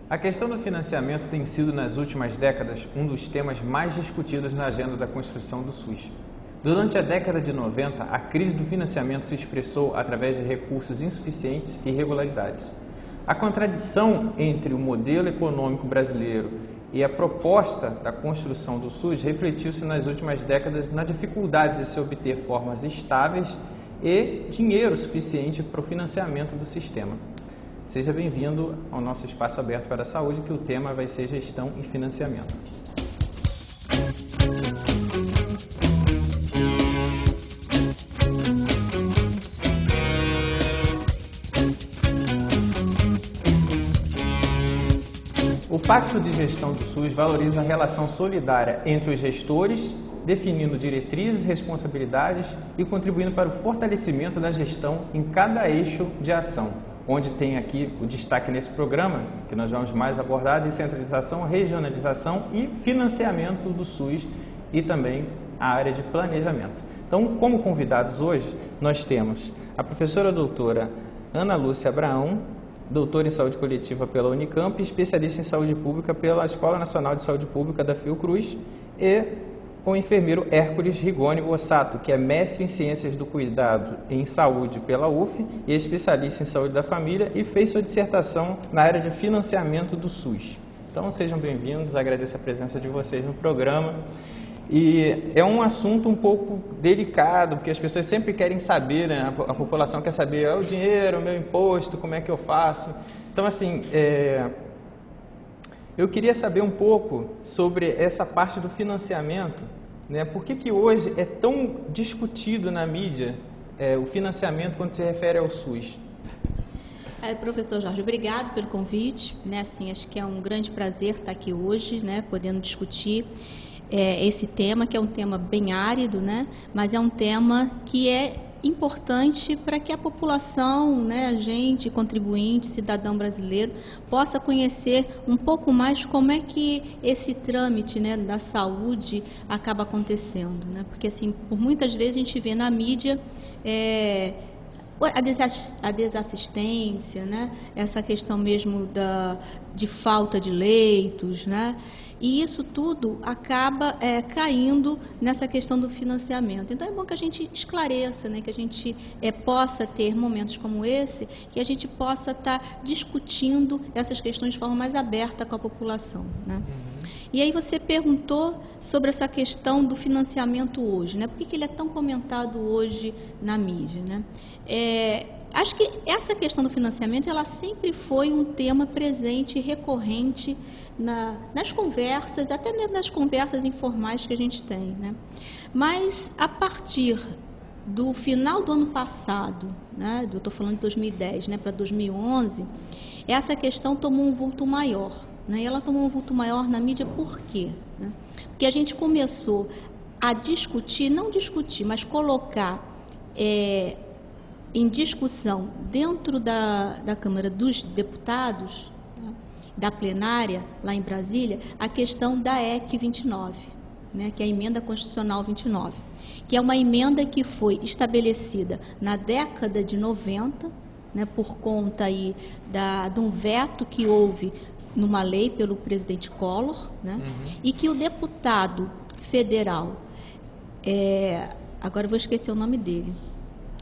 A questão do financiamento tem sido, nas últimas décadas, um dos temas mais discutidos na agenda da construção do SUS. Durante a década de 90, a crise do financiamento se expressou através de recursos insuficientes e irregularidades. A contradição entre o modelo econômico brasileiro e a proposta da construção do SUS refletiu-se nas últimas décadas na dificuldade de se obter formas estáveis e dinheiro suficiente para o financiamento do sistema. Seja bem-vindo ao nosso Espaço Aberto para a Saúde, que o tema vai ser gestão e financiamento. O Pacto de Gestão do SUS valoriza a relação solidária entre os gestores, definindo diretrizes, responsabilidades e contribuindo para o fortalecimento da gestão em cada eixo de ação, onde tem aqui o destaque nesse programa, que nós vamos mais abordar, de centralização, regionalização e financiamento do SUS e também a área de planejamento. Então, como convidados hoje, nós temos a professora doutora Ana Lúcia Abraão, doutora em saúde coletiva pela Unicamp, especialista em saúde pública pela Escola Nacional de Saúde Pública da Fiocruz, e o enfermeiro Hércules Rigoni Bossato, que é mestre em Ciências do Cuidado em Saúde pela UF e é especialista em saúde da família e fez sua dissertação na área de financiamento do SUS. Então, sejam bem-vindos, agradeço a presença de vocês no programa. E é um assunto um pouco delicado, porque as pessoas sempre querem saber, né? A população quer saber, o dinheiro, o meu imposto, como é que eu faço? Então, assim, eu queria saber um pouco sobre essa parte do financiamento, né? Por que hoje é tão discutido na mídia o financiamento quando se refere ao SUS? Professor Jorge, obrigado pelo convite, né? Assim, acho que é um grande prazer estar aqui hoje, né? Podendo discutir esse tema, que é um tema bem árido, né? Mas é um tema que é importante para que a população, né, a gente, contribuinte, cidadão brasileiro, possa conhecer um pouco mais como é que esse trâmite, né, da saúde acaba acontecendo, né? Porque, assim, por muitas vezes a gente vê na mídia a desassistência, né? Essa questão mesmo de falta de leitos, né? E isso tudo acaba caindo nessa questão do financiamento. Então é bom que a gente esclareça, né? Que a gente possa ter momentos como esse, que a gente possa estar discutindo essas questões de forma mais aberta com a população, né? E aí você perguntou sobre essa questão do financiamento hoje, né? Por que ele é tão comentado hoje na mídia, né? Acho que essa questão do financiamento, ela sempre foi um tema presente e recorrente nas conversas, até mesmo nas conversas informais que a gente tem, né? Mas a partir do final do ano passado, né? Eu estou falando de 2010, né, para 2011, essa questão tomou um vulto maior. E ela tomou um vulto maior na mídia por quê? Porque a gente começou a discutir, não discutir, mas colocar em discussão dentro da Câmara dos Deputados, né, da plenária, lá em Brasília, a questão da EC 29, né, que é a Emenda Constitucional 29, que é uma emenda que foi estabelecida na década de 90, né, por conta aí de um veto que houve numa lei pelo presidente Collor, né? E que o deputado federal, agora eu vou esquecer o nome dele,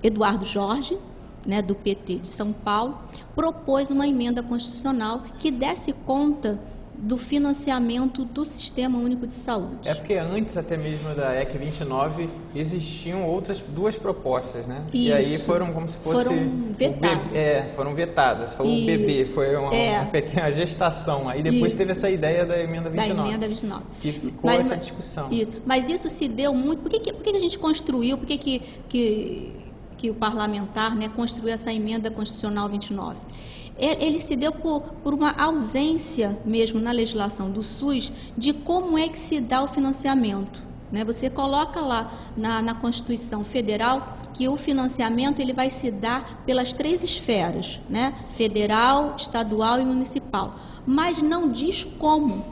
Eduardo Jorge, né, do PT de São Paulo, propôs uma emenda constitucional que desse conta do financiamento do Sistema Único de Saúde. É porque antes até mesmo da EC 29 existiam outras duas propostas, né? Isso. E aí foram como se fosse... Foram vetadas. Foram vetadas. Você falou o bebê, foi uma pequena gestação. Aí depois teve essa ideia da Emenda 29. Da Emenda 29. Que ficou essa discussão. Isso. Mas isso se deu muito... Por que a gente construiu? Por que o parlamentar, né, construiu essa Emenda Constitucional 29? Ele se deu por uma ausência mesmo na legislação do SUS de como é que se dá o financiamento, né? Você coloca lá na Constituição Federal que o financiamento ele vai se dar pelas três esferas, né? Federal, estadual e municipal, mas não diz como.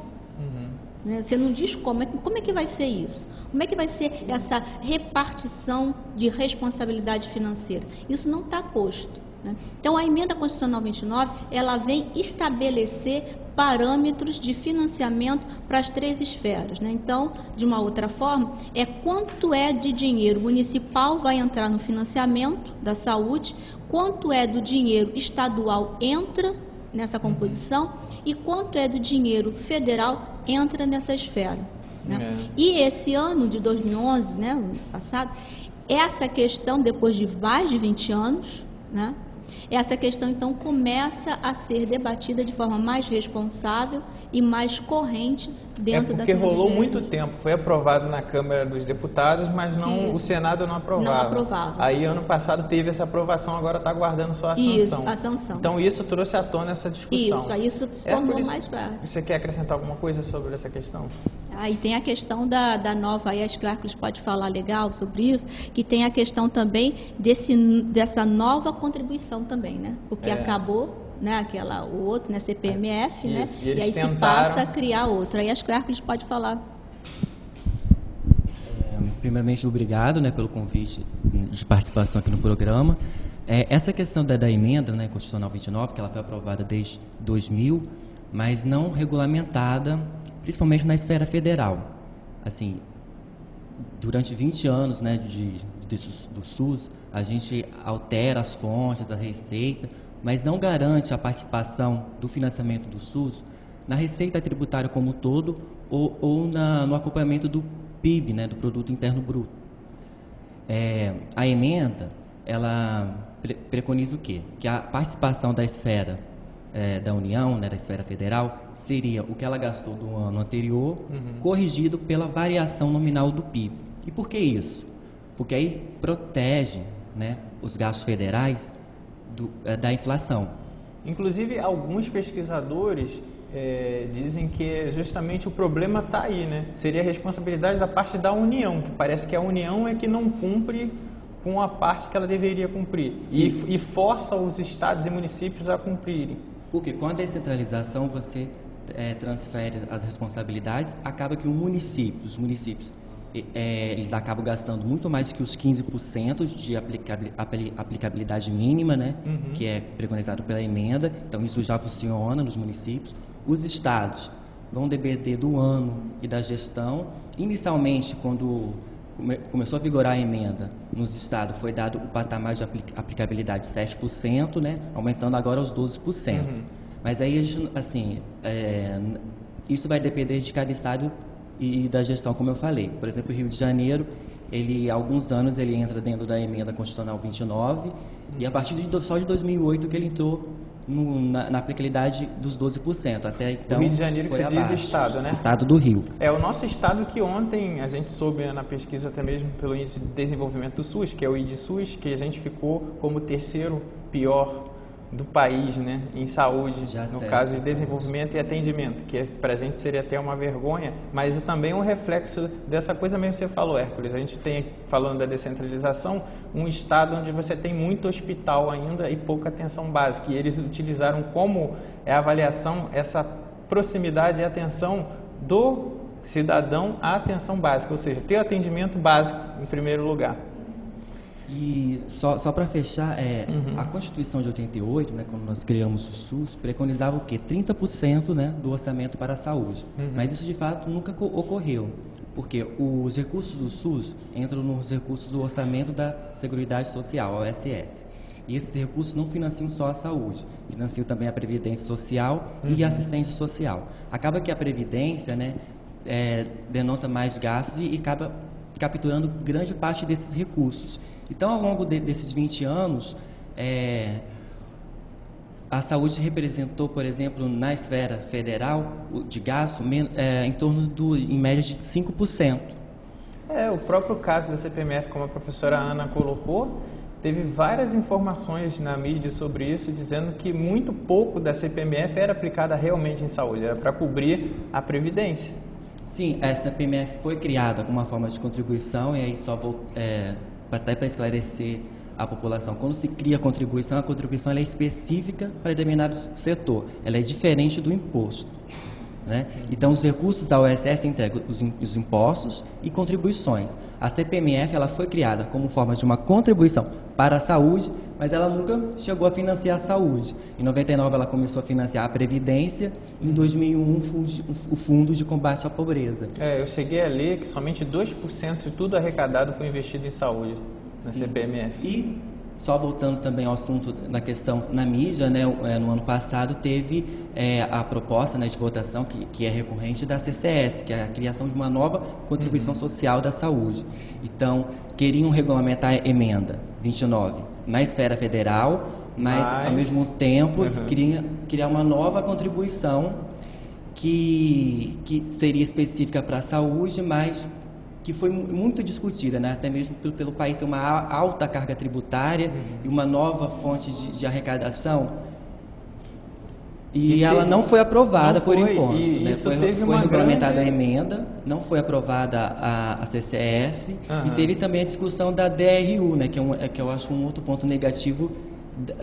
Né? Você não diz como é que vai ser isso. Como é que vai ser essa repartição de responsabilidade financeira? Isso não está posto. Né? Então, a Emenda Constitucional 29, ela vem estabelecer parâmetros de financiamento para as 3 esferas, né? Então, de uma outra forma, é quanto é de dinheiro municipal vai entrar no financiamento da saúde, quanto é do dinheiro estadual entra nessa composição e quanto é do dinheiro federal entra nessa esfera, né? E esse ano de 2011, né, o passado, essa questão, depois de mais de 20 anos, né, essa questão, então, começa a ser debatida de forma mais responsável e mais corrente dentro da Câmara. Porque rolou muito tempo, foi aprovado na Câmara dos Deputados, mas não, o Senado não aprovava. Não aprovava. Aí, ano passado, teve essa aprovação, agora está aguardando só a sanção. Isso, a sanção. Então, isso trouxe à tona essa discussão. Isso, aí isso se tornou mais fácil. Você quer acrescentar alguma coisa sobre essa questão? Aí tem a questão da nova, aí acho que o Hércules pode falar legal sobre isso, que tem a questão também dessa nova contribuição também, né? Porque acabou, né, o outro, né, CPMF, isso, né? E aí se passa a criar outro. Aí acho que o Hércules pode falar. Primeiramente, obrigado, né, pelo convite de participação aqui no programa. Essa questão da emenda, né, Constitucional 29, que ela foi aprovada desde 2000, mas não regulamentada, principalmente na esfera federal. Assim, durante 20 anos, né, do SUS, a gente altera as fontes, a receita, mas não garante a participação do financiamento do SUS na receita tributária como um todo ou no acompanhamento do PIB, né, do Produto Interno Bruto. A emenda, ela preconiza o quê? Que a participação da esfera da União, né, da esfera federal, seria o que ela gastou do ano anterior, corrigido pela variação nominal do PIB. E por que isso? Porque aí protege, né, os gastos federais da inflação. Inclusive, alguns pesquisadores dizem que justamente o problema está aí, né? Seria a responsabilidade da parte da União, que parece que a União é que não cumpre com a parte que ela deveria cumprir e força os estados e municípios a cumprirem. Porque com a descentralização você transfere as responsabilidades, acaba que os municípios eles acabam gastando muito mais que os 15% de aplicabilidade mínima, né, que é preconizado pela emenda. Então isso já funciona nos municípios. Os estados vão depender do ano e da gestão. Inicialmente, quando começou a vigorar a emenda, nos estados foi dado o patamar de aplicabilidade de 7%, né, aumentando agora aos 12%. Mas aí, assim, isso vai depender de cada estado e da gestão, como eu falei. Por exemplo, o Rio de Janeiro, há alguns anos, ele entra dentro da emenda constitucional 29, e a partir só de 2008 que ele entrou na aplicabilidade dos 12%. Até então, o Rio de Janeiro, que você diz o estado, né? Estado do Rio. É o nosso estado que ontem a gente soube na pesquisa até mesmo pelo Índice de Desenvolvimento do SUS, que é o IDSUS, que a gente ficou como terceiro pior do país, né, em saúde, no caso de desenvolvimento e atendimento, que para a gente seria até uma vergonha, mas é também um reflexo dessa coisa mesmo que você falou, Hércules. A gente tem, falando da descentralização, um estado onde você tem muito hospital ainda e pouca atenção básica, e eles utilizaram como avaliação essa proximidade e atenção do cidadão à atenção básica, ou seja, ter atendimento básico em primeiro lugar. E só para fechar, a Constituição de 88, né, quando nós criamos o SUS, preconizava o quê? 30%, né, do orçamento para a saúde. Mas isso, de fato, nunca ocorreu, porque os recursos do SUS entram nos recursos do orçamento da Seguridade Social, a OSS. E esses recursos não financiam só a saúde, financiam também a Previdência Social e a Assistência Social. Acaba que a Previdência, né, denota mais gastos e acaba capturando grande parte desses recursos. Então, ao longo desses 20 anos, a saúde representou, por exemplo, na esfera federal, de gasto, em torno em média de 5%. O próprio caso da CPMF, como a professora Ana colocou, teve várias informações na mídia sobre isso, dizendo que muito pouco da CPMF era aplicada realmente em saúde, era para cobrir a Previdência. Sim, a CPMF foi criada como uma forma de contribuição, e aí até para esclarecer a população, quando se cria a contribuição ela é específica para determinado setor, ela é diferente do imposto. né? Então, os recursos da USS integram os impostos e contribuições. A CPMF ela foi criada como forma de uma contribuição para a saúde, mas ela nunca chegou a financiar a saúde. Em 99 ela começou a financiar a Previdência, e em 2001 o Fundo de Combate à Pobreza. Eu cheguei a ler que somente 2% de tudo arrecadado foi investido em saúde na CPMF. E, só voltando também ao assunto da questão na mídia, né, no ano passado teve a proposta, né, de votação, que é recorrente da CCS, que é a criação de uma nova contribuição social da saúde. Então, queriam regulamentar a emenda 29 na esfera federal, mas ao mesmo tempo queriam criar uma nova contribuição que seria específica para a saúde, mas que foi muito discutida, né? Até mesmo pelo país ter uma alta carga tributária e uma nova fonte de arrecadação. E ela não foi aprovada por enquanto. E né? isso foi teve foi uma regulamentada grande... a emenda, não foi aprovada a CCS, e teve também a discussão da DRU, né? Que eu acho um outro ponto negativo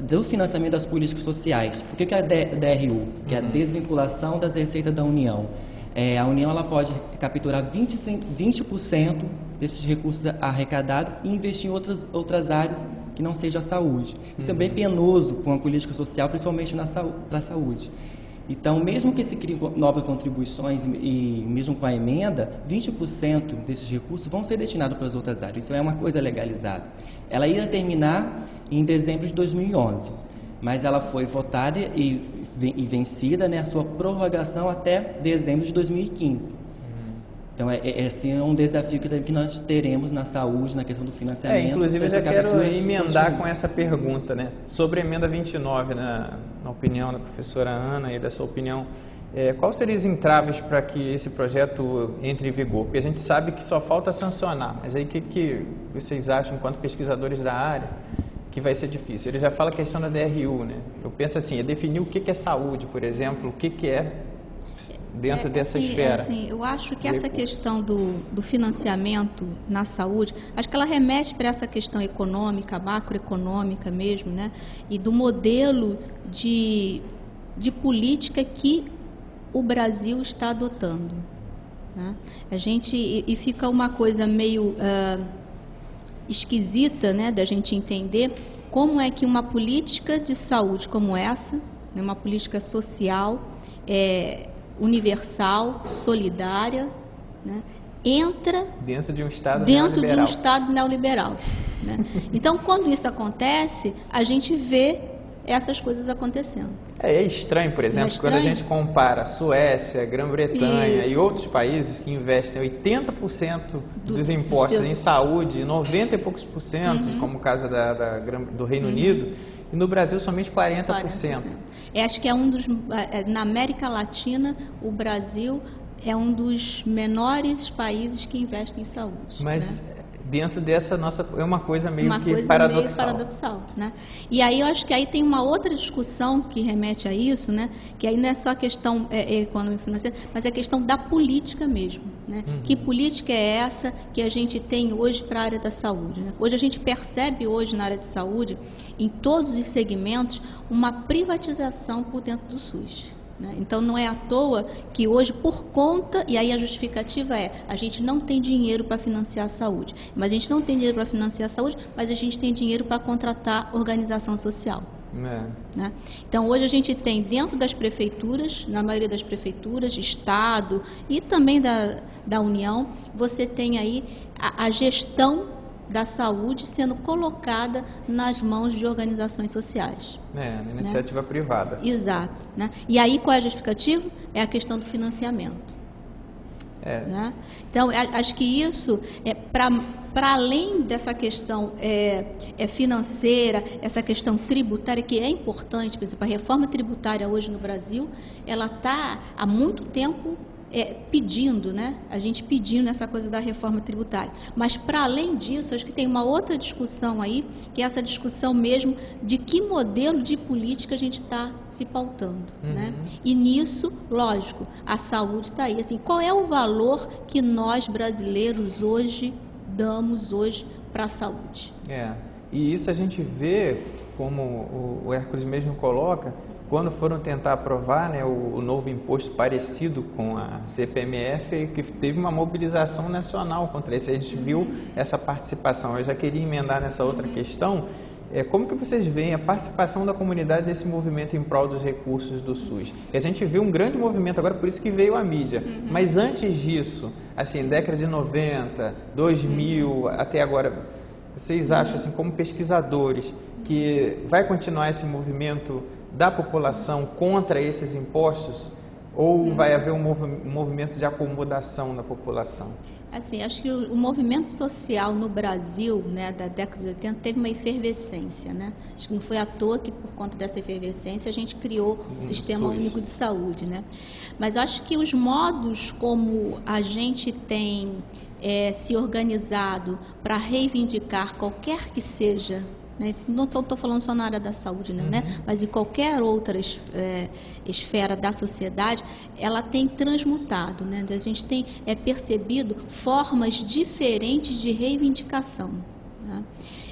do financiamento das políticas sociais. Por que a DRU? Que é a desvinculação das receitas da União. A União ela pode capturar 20% desses recursos arrecadados e investir em outras áreas que não seja a saúde. Isso é bem penoso com a política social, principalmente para a saúde. Então, mesmo que se criem novas contribuições e mesmo com a emenda, 20% desses recursos vão ser destinados para as outras áreas. Isso é uma coisa legalizada. Ela ia terminar em dezembro de 2011, mas ela foi votada e vencida, né, a sua prorrogação até dezembro de 2015. Então, esse é um desafio que nós teremos na saúde, na questão do financiamento. Inclusive, eu já quero emendar com essa pergunta, né? Sobre a emenda 29, na opinião da professora Ana e da sua opinião, quais seriam os entraves para que esse projeto entre em vigor? Porque a gente sabe que só falta sancionar, mas aí o que vocês acham, enquanto pesquisadores da área, que vai ser difícil? Ele já fala a questão da DRU, né? Eu penso assim, definir o que é saúde, por exemplo, o que é dentro dessa esfera. Eu acho que essa questão do financiamento na saúde, acho que ela remete para essa questão econômica, macroeconômica mesmo, né? E do modelo de política que o Brasil está adotando, né? E fica uma coisa meio esquisita, né, da gente entender como é que uma política de saúde como essa, né, uma política social, universal, solidária, né, entra dentro de um Estado neoliberal. Né? Então, quando isso acontece, a gente vê essas coisas acontecendo. É estranho, por exemplo, quando a gente compara Suécia, Grã-Bretanha e outros países que investem 80% dos impostos em saúde, 90 e poucos por cento, como o caso do Reino Unido, e no Brasil somente 40%. Acho que na América Latina, o Brasil é um dos menores países que investem em saúde. Mas né? Dentro dessa nossa... é uma coisa meio paradoxal. Né? E aí eu acho que aí tem uma outra discussão que remete a isso, né? Que aí não é só a questão econômica e financeira, mas é a questão da política mesmo. Né? Que política é essa que a gente tem hoje para a área da saúde? Né? Hoje a gente percebe na área de saúde, em todos os segmentos, uma privatização por dentro do SUS. Então, não é à toa que hoje, por conta, e aí a justificativa a gente não tem dinheiro para financiar a saúde. Mas a gente não tem dinheiro para financiar a saúde, mas a gente tem dinheiro para contratar organização social. Né? Então, hoje a gente tem dentro das prefeituras, na maioria das prefeituras, Estado e também da União, você tem aí a gestão da saúde sendo colocada nas mãos de organizações sociais. Iniciativa privada. Exato. Né? E aí qual é a justificativa? É a questão do financiamento. Né? Então, acho que isso, para além dessa questão financeira, essa questão tributária, que é importante, por exemplo, a reforma tributária hoje no Brasil, ela está há muito tempo pedindo, né? A gente pedindo essa coisa da reforma tributária. Mas, para além disso, acho que tem uma outra discussão aí, que é essa discussão mesmo de que modelo de política a gente está se pautando. Né? E nisso, lógico, a saúde está aí. Assim, qual é o valor que nós, brasileiros, hoje damos para a saúde? E isso a gente vê, como o Hércules mesmo coloca, quando foram tentar aprovar, né, o novo imposto parecido com a CPMF, que teve uma mobilização nacional contra isso. A gente viu essa participação. Eu já queria emendar nessa outra questão. Como que vocês veem a participação da comunidade nesse movimento em prol dos recursos do SUS? E a gente viu um grande movimento agora, por isso que veio a mídia. Mas antes disso, assim, década de 90, 2000, até agora, vocês acham, assim, como pesquisadores, que vai continuar esse movimento da população contra esses impostos? Ou vai haver um movimento de acomodação da população? Assim, acho que o movimento social no Brasil, né, da década de 80, teve uma efervescência, né? Acho que não foi à toa que, por conta dessa efervescência, a gente criou o Sistema Único de Saúde, né? Mas acho que os modos como a gente tem se organizado para reivindicar qualquer que seja, né? Não estou falando só na área da saúde, né? Mas em qualquer outra esfera da sociedade, ela tem transmutado, né? A gente tem percebido formas diferentes de reivindicação, né?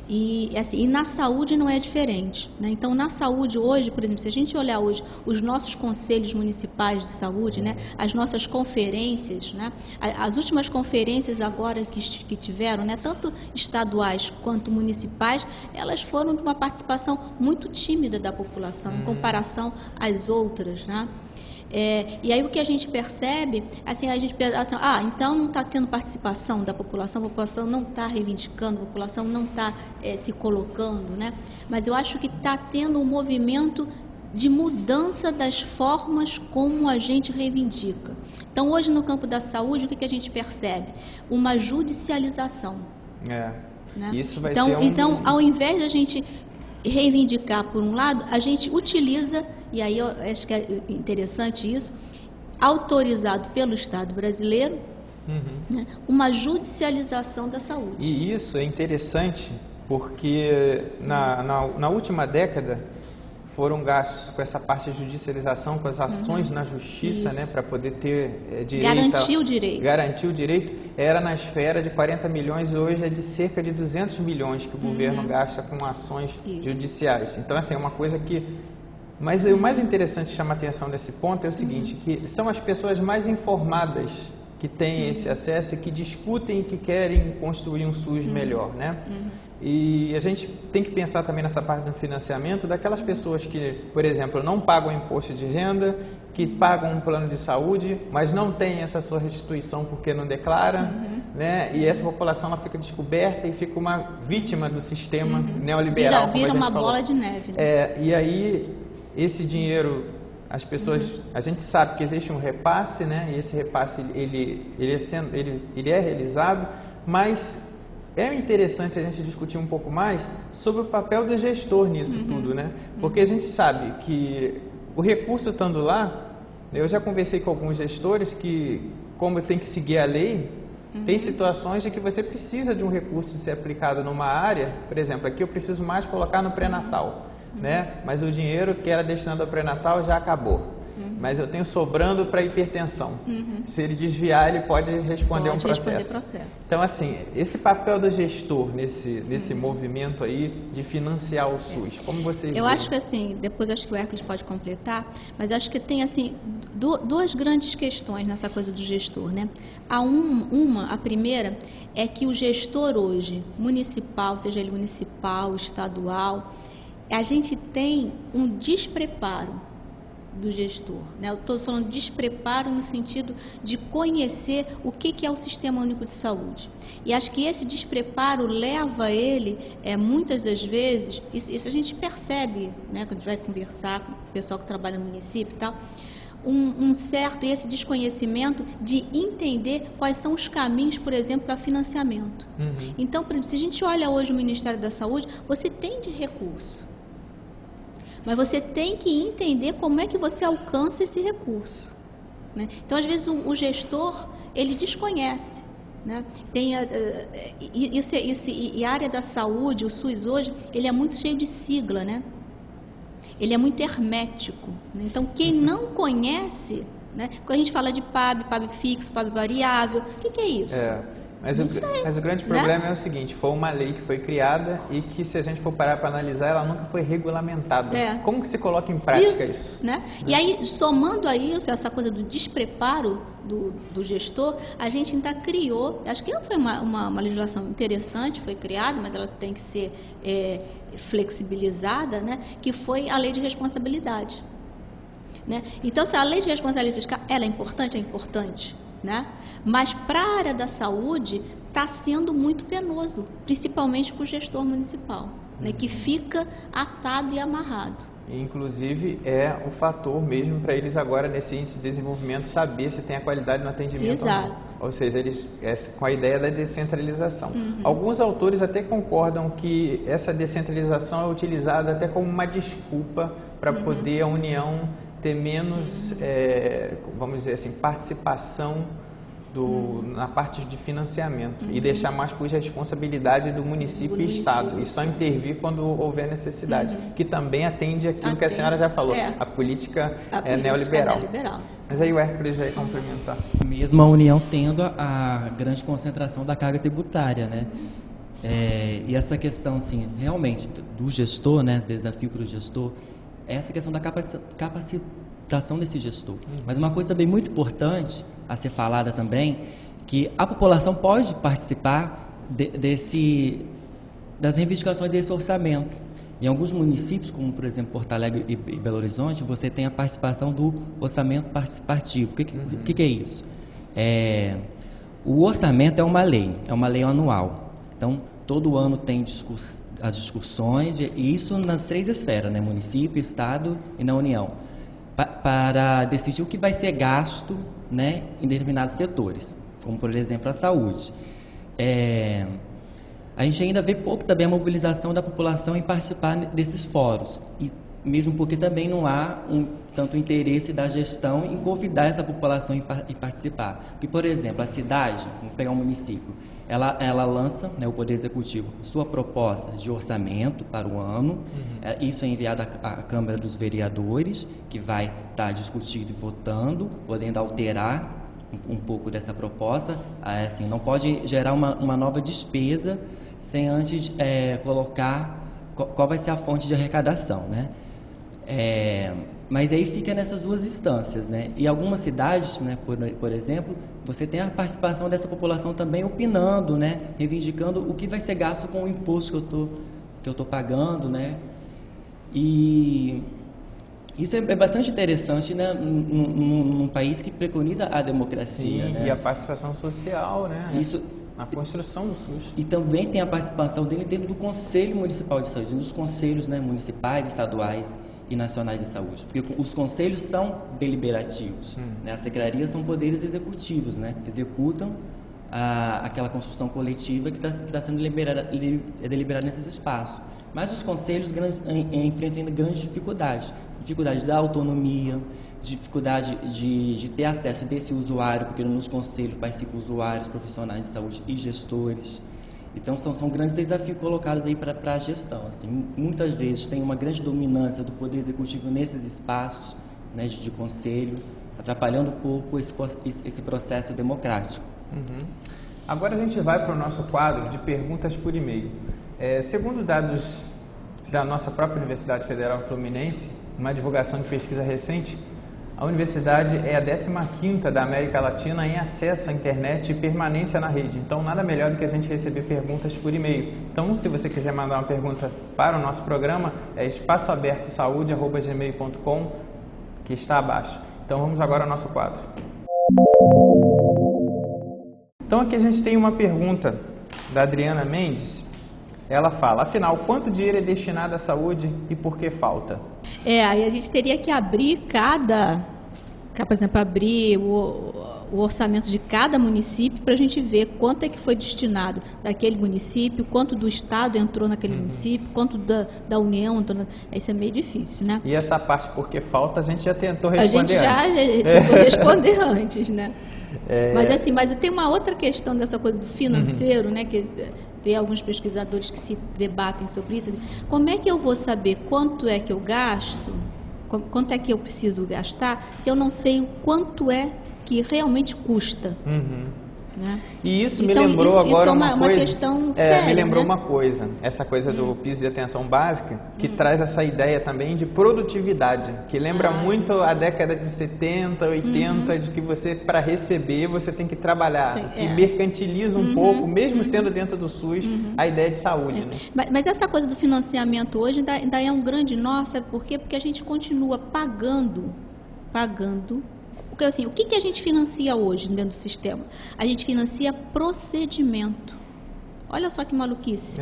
E, assim, e na saúde não é diferente, né? Então, na saúde hoje, por exemplo, se a gente olhar hoje os nossos conselhos municipais de saúde, né? As nossas conferências, né? As últimas conferências agora que tiveram, né? Tanto estaduais quanto municipais, elas foram de uma participação muito tímida da população em comparação às outras, né? E aí o que a gente percebe, assim, a gente pensa assim, então não está tendo participação da população, a população não está reivindicando, a população não está se colocando, né? Mas eu acho que está tendo um movimento de mudança das formas como a gente reivindica. Então, hoje no campo da saúde, o que a gente percebe? Uma judicialização. Né? Isso vai ser Então, ao invés de a gente reivindicar por um lado, a gente utiliza, e aí eu acho que é interessante isso, autorizado pelo Estado brasileiro, né, uma judicialização da saúde. E isso é interessante porque na última década foram gastos com essa parte de judicialização, com as ações na justiça, né, para poder ter direito. Garantir o direito. Era na esfera de 40 milhões e hoje é de cerca de 200 milhões que o governo gasta com ações judiciais. Então, assim, é uma coisa que... Mas o mais interessante que chama a atenção nesse ponto é o seguinte, que são as pessoas mais informadas que têm esse acesso e que discutem e que querem construir um SUS melhor, né? E a gente tem que pensar também nessa parte do financiamento daquelas pessoas que, por exemplo, não pagam imposto de renda, que pagam um plano de saúde, mas não tem essa sua restituição porque não declara, né? E essa população ela fica descoberta e fica uma vítima do sistema neoliberal. Vira uma bola de neve. Né? E aí esse dinheiro, as pessoas, a gente sabe que existe um repasse, né? E esse repasse ele é realizado, mas é interessante a gente discutir um pouco mais sobre o papel do gestor nisso tudo, né? Porque a gente sabe que o recurso estando lá, eu já conversei com alguns gestores que, como tem que seguir a lei, tem situações de que você precisa de um recurso de ser aplicado numa área, por exemplo, aqui eu preciso mais colocar no pré-natal, né? Mas o dinheiro que era destinado ao pré-natal já acabou. Mas eu tenho sobrando para hipertensão. Se ele desviar, ele pode responder um processo. Então, assim, esse papel do gestor nesse movimento aí de financiar o SUS, como vocês veem? Eu acho que, assim, depois acho que o Hércules pode completar, mas acho que tem, assim, duas grandes questões nessa coisa do gestor, né? A primeira é que o gestor hoje, municipal, seja ele municipal, estadual, a gente tem um despreparo do gestor, né? Eu estou falando de despreparo no sentido de conhecer o que é o Sistema Único de Saúde. E acho que esse despreparo leva ele, muitas das vezes, isso a gente percebe, né, quando a gente vai conversar com o pessoal que trabalha no município e tal, e esse desconhecimento de entender quais são os caminhos, por exemplo, para financiamento. Então, por exemplo, se a gente olha hoje o Ministério da Saúde, você tem de recurso. Mas você tem que entender como é que você alcança esse recurso, né? Então, às vezes, o gestor, ele desconhece, né? E a área da saúde, o SUS hoje, ele é muito cheio de sigla, né? Ele é muito hermético, né? Então, quem não conhece, né? Quando a gente fala de PAB fixo, PAB variável, o que é isso? Mas o grande problema é o seguinte, foi uma lei que foi criada e que, se a gente for parar para analisar, ela nunca foi regulamentada. Como que se coloca em prática isso? Né? E aí, somando a isso, essa coisa do despreparo do gestor, a gente ainda criou, acho que foi uma legislação interessante, foi criada, mas ela tem que ser flexibilizada, né? Que foi a lei de responsabilidade. Né? Então, se a lei de responsabilidade fiscal ela é importante, né? Mas para a área da saúde está sendo muito penoso, principalmente para o gestor municipal, né? Que fica atado e amarrado. Inclusive, é o fator mesmo para eles agora, nesse índice de desenvolvimento, saber se tem a qualidade no atendimento. Exato. Ou não. Ou seja, eles com a ideia da descentralização. Alguns autores até concordam que essa descentralização é utilizada até como uma desculpa para poder a União ter menos, vamos dizer assim, participação na parte de financiamento e deixar mais por responsabilidade do município e Estado e só intervir quando houver necessidade, que também atende aquilo que a senhora já falou, a política neoliberal. Mas aí o Hércules vai complementar. Mesmo a União tendo a grande concentração da carga tributária, né? E essa questão, assim, realmente, do gestor, né, desafio para o gestor, essa questão da capacitação desse gestor. Mas uma coisa também muito importante a ser falada também, que a população pode participar das reivindicações desse orçamento. Em alguns municípios, como por exemplo Porto Alegre e Belo Horizonte, você tem a participação do orçamento participativo. O que é isso? O orçamento é uma lei anual. Então, todo ano tem as discussões, e isso nas 3 esferas, né? Município, Estado e na União, para decidir o que vai ser gasto, né, em determinados setores, como por exemplo a saúde. A gente ainda vê pouco também a mobilização da população em participar desses fóruns, e mesmo porque também não há tanto interesse da gestão em convidar essa população em participar. Porque, por exemplo, a cidade, vamos pegar um município, ela lança, né, o Poder Executivo, sua proposta de orçamento para o ano. Isso é enviado à Câmara dos Vereadores, que vai estar discutindo e votando, podendo alterar um pouco dessa proposta. Assim, não pode gerar uma nova despesa sem antes colocar qual vai ser a fonte de arrecadação, né? Mas aí fica nessas 2 instâncias, né? E algumas cidades, né, por exemplo, você tem a participação dessa população também opinando, né, reivindicando o que vai ser gasto com o imposto que eu tô pagando, né? E isso é bastante interessante, né, num país que preconiza a democracia. Sim, né? E a participação social, né? Isso, a construção do SUS. E também tem a participação dele dentro do Conselho Municipal de Saúde, dos conselhos, né, municipais, estaduais e nacionais de saúde, porque os conselhos são deliberativos, né? As secretarias são poderes executivos, né? Executam aquela construção coletiva que está sendo deliberada nesses espaços. Mas os conselhos enfrentam ainda grandes dificuldades da autonomia, dificuldade de ter acesso desse usuário, porque nos conselhos participam usuários, profissionais de saúde e gestores. Então, são grandes desafios colocados aí para a gestão. Assim, muitas vezes tem uma grande dominância do Poder Executivo nesses espaços, né, de conselho, atrapalhando um pouco esse processo democrático. Agora a gente vai para o nosso quadro de perguntas por e-mail. Segundo dados da nossa própria Universidade Federal Fluminense, uma divulgação de pesquisa recente, a universidade é a 15ª da América Latina em acesso à internet e permanência na rede. Então, nada melhor do que a gente receber perguntas por e-mail. Então, se você quiser mandar uma pergunta para o nosso programa, é espaçoabertosaude@gmail.com, que está abaixo. Então, vamos agora ao nosso quadro. Então, aqui a gente tem uma pergunta da Adriana Mendes. Ela fala, afinal, quanto dinheiro é destinado à saúde e por que falta? Aí a gente teria que abrir por exemplo, abrir o orçamento de cada município para a gente ver quanto é que foi destinado daquele município, quanto do Estado entrou naquele município, quanto da União entrou. Isso é meio difícil, né? E essa parte por que falta a gente já tentou responder antes. A gente já tentou responder antes, né? Mas tem uma outra questão dessa coisa do financeiro, né? Que tem alguns pesquisadores que se debatem sobre isso. Assim, como é que eu vou saber quanto é que eu gasto, quanto é que eu preciso gastar, se eu não sei o quanto é que realmente custa? Né? E isso então, me lembrou agora uma coisa. Questão séria, me lembrou né? uma coisa, essa coisa do piso de atenção básica, que traz essa ideia também de produtividade, que lembra muito a década de 70, 80, de que você, para receber, você tem que trabalhar, que mercantiliza um pouco, mesmo sendo dentro do SUS, a ideia de saúde. Né? Mas essa coisa do financiamento hoje ainda é um grande nó, sabe por quê? Porque a gente continua pagando. Porque assim, o que a gente financia hoje dentro do sistema? A gente financia procedimento. Olha só que maluquice.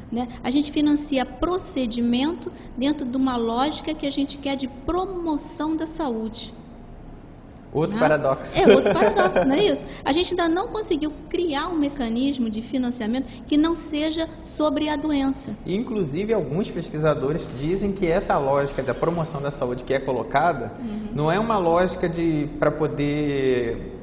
Né? A gente financia procedimento dentro de uma lógica que a gente quer de promoção da saúde. Outro paradoxo. É outro paradoxo, não é isso? A gente ainda não conseguiu criar um mecanismo de financiamento que não seja sobre a doença. Inclusive, alguns pesquisadores dizem que essa lógica da promoção da saúde que é colocada não é uma lógica para poder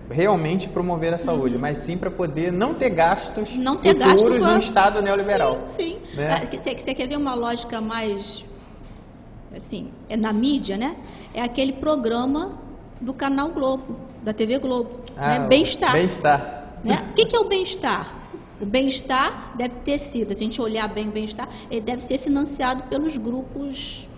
realmente promover a saúde, mas sim para poder não ter gastos futuros no Estado neoliberal. Sim. Né? Você quer ver uma lógica mais... assim, na mídia, né? É aquele programa do Canal Globo, da TV Globo, né? Bem-estar. Bem-estar. Né? O que é o bem-estar? O bem-estar deve ter sido, se a gente olhar bem o bem-estar, ele deve ser financiado pelos grupos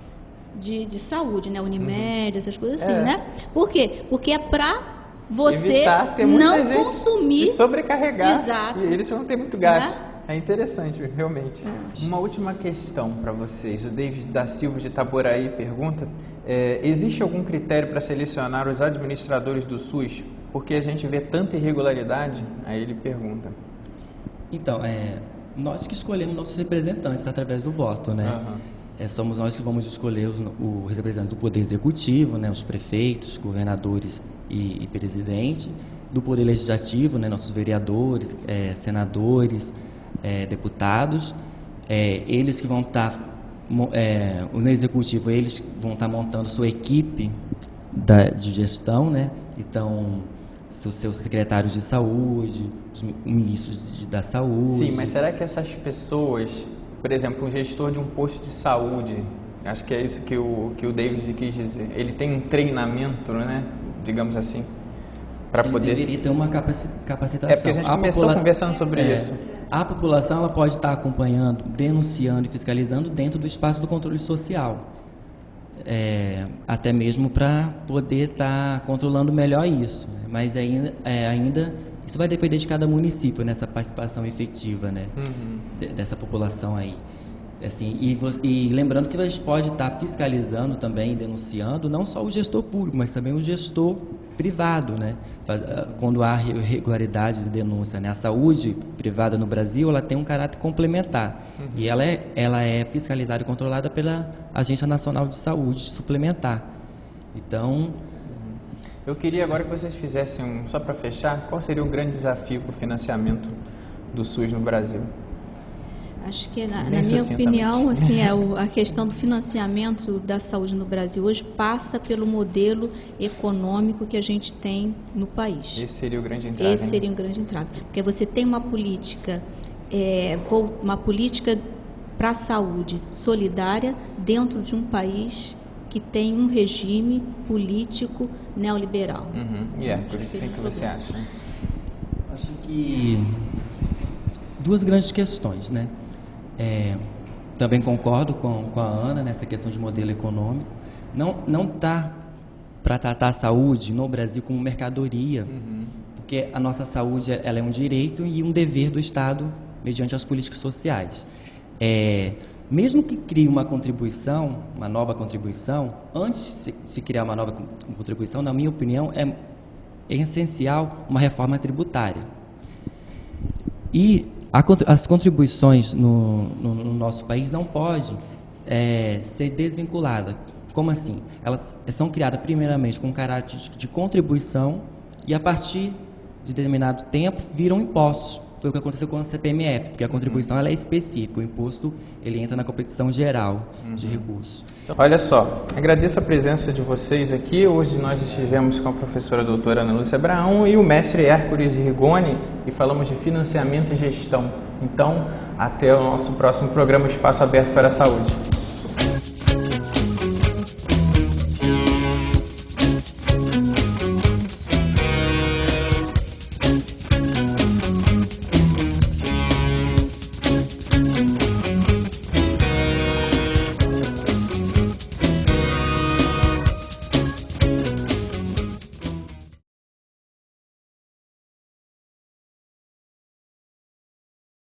de saúde, né? Unimed, essas coisas assim, né? Por quê? Porque é para você não consumir e sobrecarregar. Exato. E eles vão ter muito gasto. Né? É interessante, realmente. Uma última questão para vocês. O David da Silva de Itaboraí pergunta: existe algum critério para selecionar os administradores do SUS? Porque a gente vê tanta irregularidade. Aí ele pergunta. Então, nós que escolhemos nossos representantes através do voto, né? Somos nós que vamos escolher os representantes do Poder Executivo, né? Os prefeitos, governadores e presidente, do Poder Legislativo, né? Nossos vereadores, senadores, deputados, eles que vão estar, no Executivo, eles vão estar montando sua equipe de gestão, né? Então, seus secretários de saúde, os ministros da saúde. Sim, mas será que essas pessoas, por exemplo, um gestor de um posto de saúde, acho que é isso que o David quis dizer, ele tem um treinamento, né? Digamos assim, para poder... deveria ter uma capacitação. É porque a gente começou conversando sobre isso. A população ela pode estar acompanhando, denunciando e fiscalizando dentro do espaço do controle social. Até mesmo para poder estar controlando melhor isso. Né? Mas ainda isso vai depender de cada município, nessa participação efetiva, né? Dessa população aí. Assim, e lembrando que a gente pode estar fiscalizando também, denunciando, não só o gestor público, mas também o gestor privado, né? Quando há irregularidades de denúncia, né? A saúde privada no Brasil, ela tem um caráter complementar e ela é fiscalizada e controlada pela Agência Nacional de Saúde Suplementar. Então, eu queria agora que vocês fizessem, só para fechar, qual seria o grande desafio para o financiamento do SUS no Brasil? Acho que, na minha opinião, assim, a questão do financiamento da saúde no Brasil hoje passa pelo modelo econômico que a gente tem no país. Esse seria o grande entrave. Esse seria um grande entrave. Porque você tem uma política para a saúde solidária dentro de um país que tem um regime político neoliberal. Por isso que você acha? Acho que duas grandes questões, né? Também concordo com a Ana nessa questão de modelo econômico. Não tá para tratar a saúde no Brasil como mercadoria, porque a nossa saúde ela é um direito e um dever do Estado mediante as políticas sociais. Mesmo que crie uma nova contribuição, antes de se criar uma nova contribuição, na minha opinião, é essencial uma reforma tributária. E as contribuições no nosso país não podem ser desvinculadas. Como assim? Elas são criadas primeiramente com caráter de contribuição e a partir de determinado tempo viram impostos. Foi o que aconteceu com a CPMF, porque a contribuição ela é específica, o imposto ele entra na competição geral de recursos. Então, olha só, agradeço a presença de vocês aqui. Hoje nós estivemos com a professora doutora Ana Lúcia Abraão e o mestre Hércules Rigoni e falamos de financiamento e gestão. Então, até o nosso próximo programa Espaço Aberto para a Saúde.